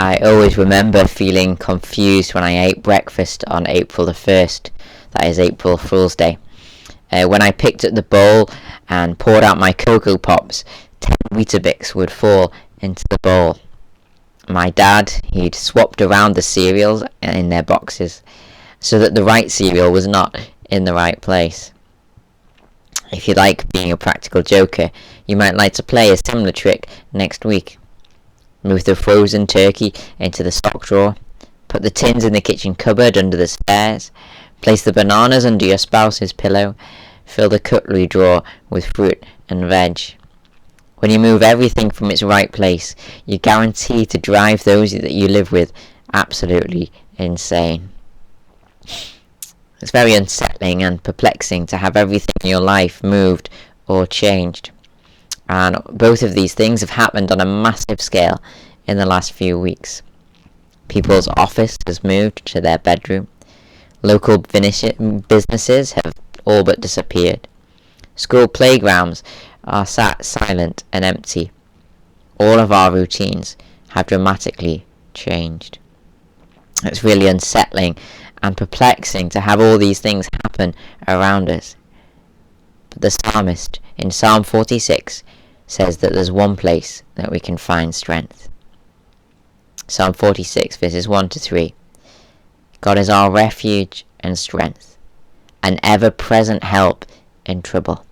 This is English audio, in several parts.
I always remember feeling confused when I ate breakfast on April the 1st, that is April Fool's Day. When I picked up the bowl and poured out my Cocoa Pops, 10 Weetabix would fall into the bowl. My dad, he'd swapped around the cereals in their boxes so that the right cereal was not in the right place. If you like being a practical joker, you might like to play a similar trick next week. Move the frozen turkey into the sock drawer, put the tins in the kitchen cupboard under the stairs, place the bananas under your spouse's pillow, fill the cutlery drawer with fruit and veg. When you move everything from its right place, you're guaranteed to drive those that you live with absolutely insane. It's very unsettling and perplexing to have everything in your life moved or changed. And both of these things have happened on a massive scale in the last few weeks. People's office has moved to their bedroom. Local businesses have all but disappeared. School playgrounds are sat silent and empty. All of our routines have dramatically changed. It's really unsettling and perplexing to have all these things happen around us. But the psalmist in Psalm 46 says that there's one place that we can find strength. Psalm 46 verses 1 to 3. God is our refuge and strength, an ever-present help in trouble.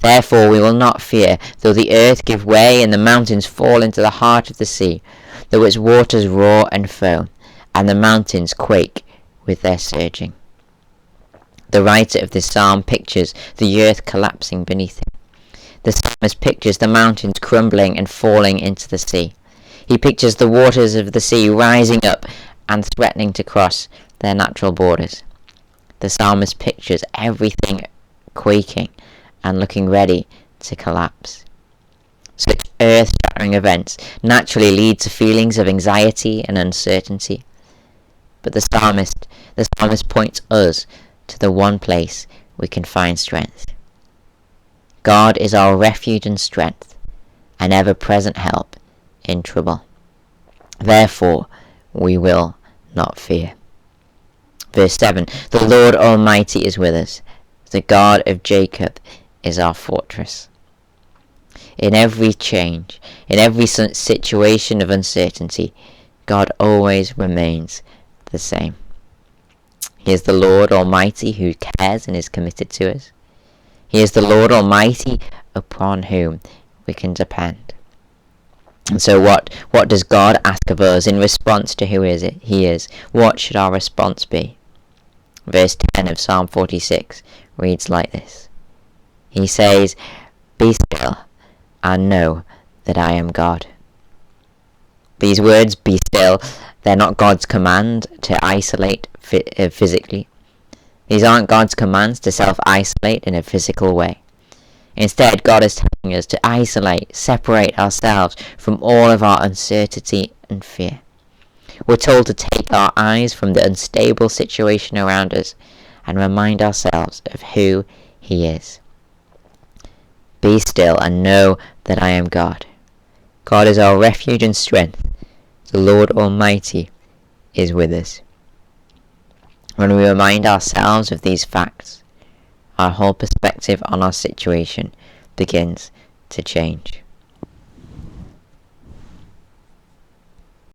Therefore we will not fear, though the earth give way and the mountains fall into the heart of the sea, though its waters roar and foam, and the mountains quake with their surging. The writer of this psalm pictures the earth collapsing beneath him. The psalmist pictures the mountains crumbling and falling into the sea. He pictures the waters of the sea rising up and threatening to cross their natural borders. The psalmist pictures everything quaking and looking ready to collapse. Such earth-shattering events naturally lead to feelings of anxiety and uncertainty. But the psalmist points us to the one place we can find strength. God is our refuge and strength, an ever-present help in trouble. Therefore, we will not fear. Verse 7, the Lord Almighty is with us. The God of Jacob is our fortress. In every change, in every situation of uncertainty, God always remains the same. He is the Lord Almighty who cares and is committed to us. He is the Lord Almighty upon whom we can depend. And so what does God ask of us in response to who He is? What should our response be? Verse 10 of Psalm 46 reads like this. He says, "Be still and know that I am God." These words, be still, they're not God's command to isolate physically. These aren't God's commands to self-isolate in a physical way. Instead, God is telling us to isolate, separate ourselves from all of our uncertainty and fear. We're told to take our eyes from the unstable situation around us and remind ourselves of who He is. Be still and know that I am God. God is our refuge and strength. The Lord Almighty is with us. When we remind ourselves of these facts, our whole perspective on our situation begins to change.